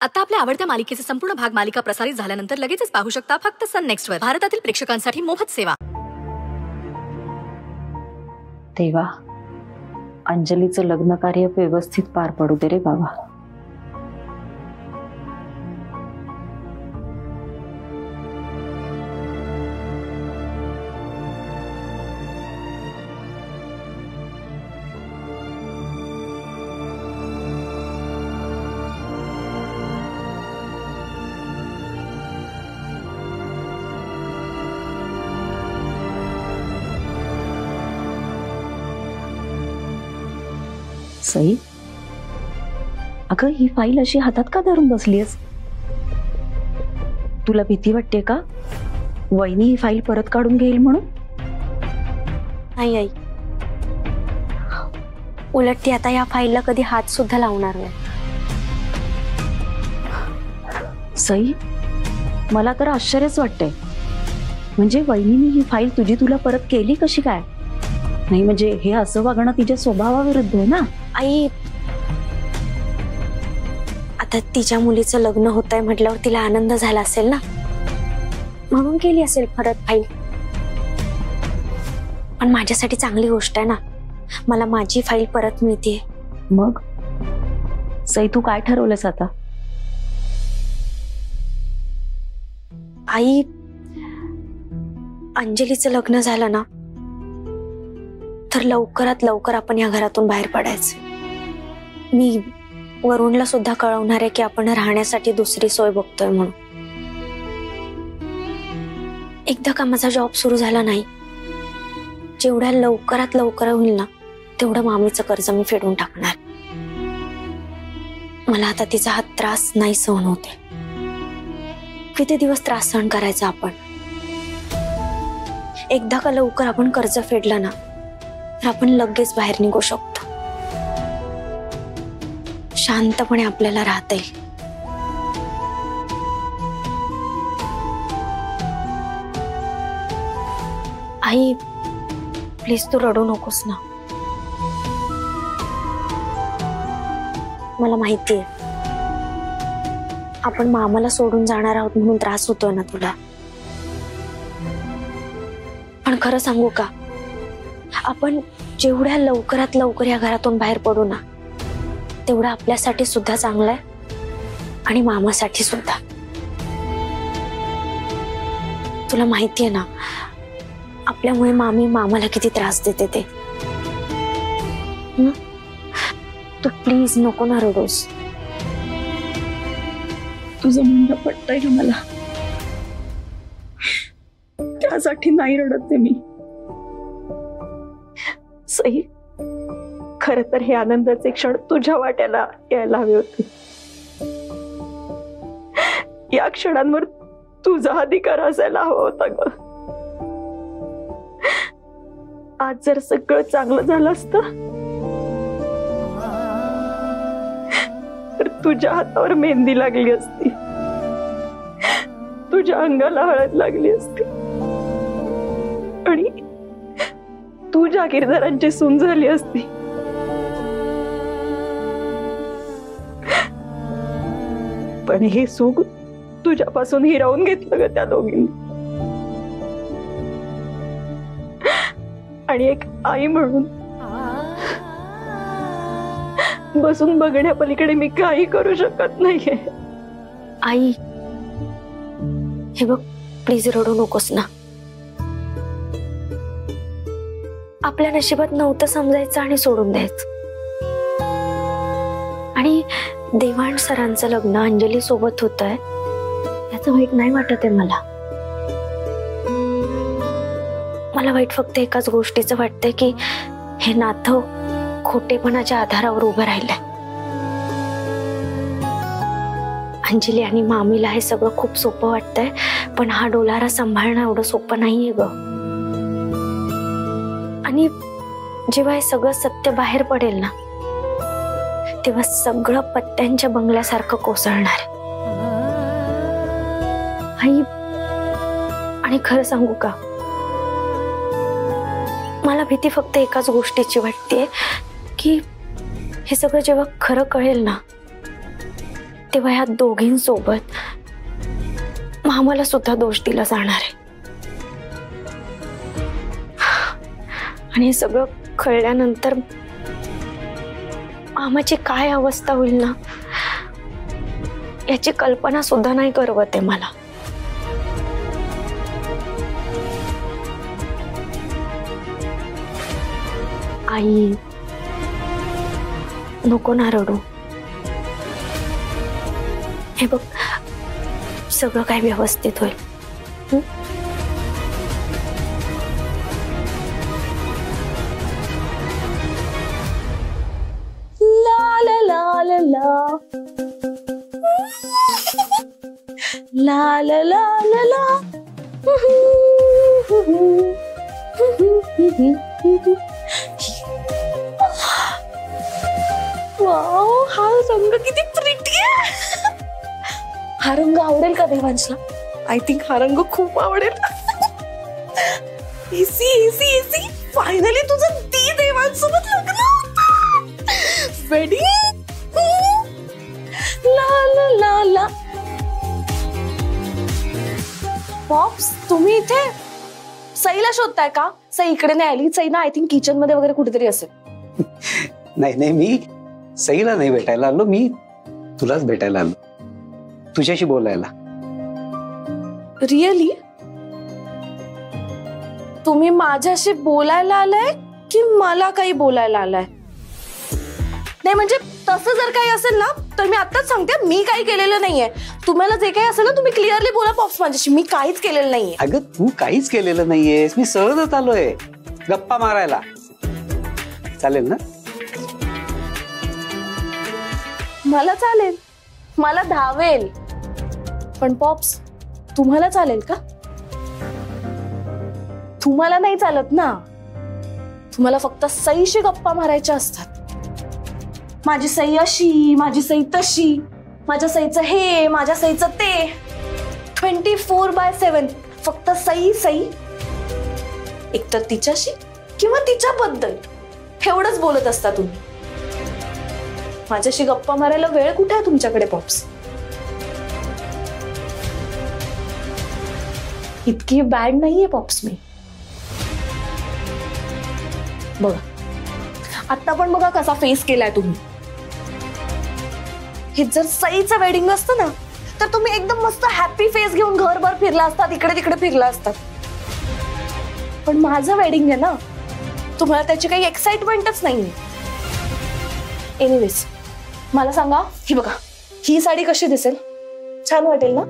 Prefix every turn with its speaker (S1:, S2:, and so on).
S1: आता आपल्या आवडत्या मालिकेचे संपूर्ण भाग मालिका प्रसारित झाल्यानंतर लगेचच पाहू शकता फक्त सन नेक्स्ट वर. भारतातील प्रेक्षकांसाठी मोफत सेवा.
S2: देवा, अंजलीचं लग्न कार्य व्यवस्थित पार पडू दे रे बाबा. सई, अगं ही फाईल अशी हातात का धरून बसलीस? तुला भीती वाटते का वहिनी ही फाईल परत काढून घेईल म्हणून?
S3: नाही आई, उलट ती आता या फाईलला कधी हात सुद्धा लावणार नाही.
S2: सई, मला तर आश्चर्यच वाटतंय. म्हणजे वहिनीने ही फाईल तुला परत केली कशी काय? नाही म्हणजे हे असं वागणं तिच्या स्वभावाविरुद्ध आहे ना.
S3: आई, आता तिच्या मुलीचं लग्न होत आहे म्हटल्यावर तिला आनंद झाला असेल ना, म्हणून केली असेल परत फाईल. पण माझ्यासाठी चांगली गोष्ट आहे ना, मला माझी फाईल परत मिळते.
S2: मग सई, तू काय ठरवलंस आता?
S3: आई, अंजलीचं लग्न झालं ना तर लवकरात लवकर आपण या घरातून बाहेर पडायचं. मी वरुणला सुद्धा कळवणार आहे की आपण राहण्यासाठी दुसरी सोय बघतोय म्हणून. एकदा का माझा जॉब सुरू झाला नाही, जेवढ्या लवकरात लवकर होईल ना तेवढं मामीचं कर्ज मी फेडून टाकणार. मला आता तिचा हा त्रास नाही सहन होते. किती दिवस त्रास सहन करायचा आपण? एकदा का लवकर आपण कर्ज फेडलं ना तर आपण लगेच बाहेर निघू शकतो. शांतपणे आपल्याला राहता येईल. आई, प्लीज तू रडू नकोस ना. मला माहितीये आपण मामाला सोडून जाणार आहोत म्हणून त्रास होतोय ना तुला. पण खरं सांगू का, आपण जेवढ्या लवकरात लवकर या घरातून बाहेर पडू ना तेवढं आपल्यासाठी सुद्धा चांगलं आहे आणि मामासाठी सुद्धा. तुला माहितीये ना आपल्यामुळे मामी मामाला किती त्रास देते ते. तू प्लीज नको ना रडूस.
S2: तुझं म्हणणं पटतंय का मला? त्यासाठी नाही रडत मी. सई, खर तर हे आनंदाचे क्षण तुझ्या वाट्याला यायला हवे होते. या क्षणांवर तुझा अधिकार असायला हवा होता ग. आज जर सगळं चांगलं झालं असतं तर तुझ्या हातावर मेहंदी लागली असती, तुझ्या अंगाला हळद लागली असती आणि तू जागीरदारांची सून झाली असती. पण हे सुख तुझ्यापासून हिरावून घेतलं ग त्या दोघींनी. आणि एक आई म्हणून बसून बघण्यापलीकडे मी काही करू शकत नाहीये.
S3: आई, हे बघ, प्लीज रडू नकोस ना. आपल्या नशिबात नव्हतं समजायचं आणि सोडून द्यायचं. आणि देवाण सरांचं लग्न अंजली सोबत होतंय याचं वाईट नाही वाटत आहे मला. मला वाईट फक्त एकाच गोष्टीचं वाटतंय की हे नातं खोटेपणाच्या आधारावर उभं राहिलंय. अंजली आणि मामीला हे सगळं खूप सोपं वाटतंय, पण हा डोलारा सांभाळणं एवढं सोपं नाहीये ग. आणि जेव्हा हे सगळं सत्य बाहेर पडेल ना तेव्हा सगळं पत्त्यांच्या बंगल्यासारखं कोसळणार. आई, आणि खरं सांगू का, मला भीती फक्त एकाच गोष्टीची वाटते की हे सगळं जेव्हा खरं कळेल ना तेव्हा ह्या दोघींसोबत मामाला सुद्धा दोष दिला जाणार आहे. आणि हे सगळं कळल्यानंतर मामाची काय अवस्था होईल ना, याची कल्पना सुद्धा नाही करवत आहे मला. आई, नको ना रडू. हे बघ, सगळं काय व्यवस्थित होईल.
S2: ला ला ला ला ला ला ला ला ला ला. वाव, हा रंग किती प्रिटी आहे. हा रंग आवडेल का देवांशला? आय थिंक हा रंग खूप आवडेल. एसी एसी एसी, फायनली तुझं ती देवांसोबत लग्न होतं. वेडिंग. ला ला ला ला. पॉप्स, तुम्ही इथे सईला शोधताय का? सई इकडे नाही आली. सई ना आय थिंक किचन मध्ये वगैरे कुठेतरी असेल.
S4: नाही नाही, मी सईला नाही भेटायला आलो, मी तुलाच भेटायला आलो, तुझ्याशी बोलायला.
S2: रिअली? तुम्ही माझ्याशी बोलायला आलाय की मला काही बोलायला आलाय? नाही म्हणजे तसं जर काही असेल ना तर मी आत्ताच सांगते, मी काही केलेलं नाहीये. तुम्हाला जे काही असेल ना तुम्ही क्लिअरली बोला पॉप्स माझ्याशी. मी काहीच केलेलं नाहीये.
S4: अगं तू काहीच केलेलं नाहीयेस, मी सहजच आलोय गप्पा मारायला. चालेल ना?
S2: मला चालेल, मला धावेल. पण पॉप्स, तुम्हाला चालेल का? तुम्हाला नाही चालत ना. तुम्हाला फक्त सईशी गप्पा मारायच्या असतात. माझी सई अशी, माझी सई तशी, माझ्या सईचं हे, माझ्या सईचं ते. 24/7 फक्त सई सई. एकतर तिच्याशी किंवा तिच्याबद्दल एवढंच बोलत असता तुम्ही. माझ्याशी गप्पा मारायला वेळ कुठे आहे तुमच्याकडे पॉप्स? इतकी बॅड नाहीये पॉप्स मी. बघा, आता पण बघा कसा फेस केलाय तुम्ही. हे जर सईचं वेडिंग असतं ना तर तुम्ही एकदम मस्त हॅपी फेस घेऊन घरभर फिरला असतात, इकडे तिकडे फिरला असतात. पण माझं वेडिंग आहे ना, तुम्हाला त्याची काही एक्साइटमेंटच नाहीये. एनिवेज, मला सांगा, ही बघा, ही साडी कशी दिसेल? छान वाटेल ना?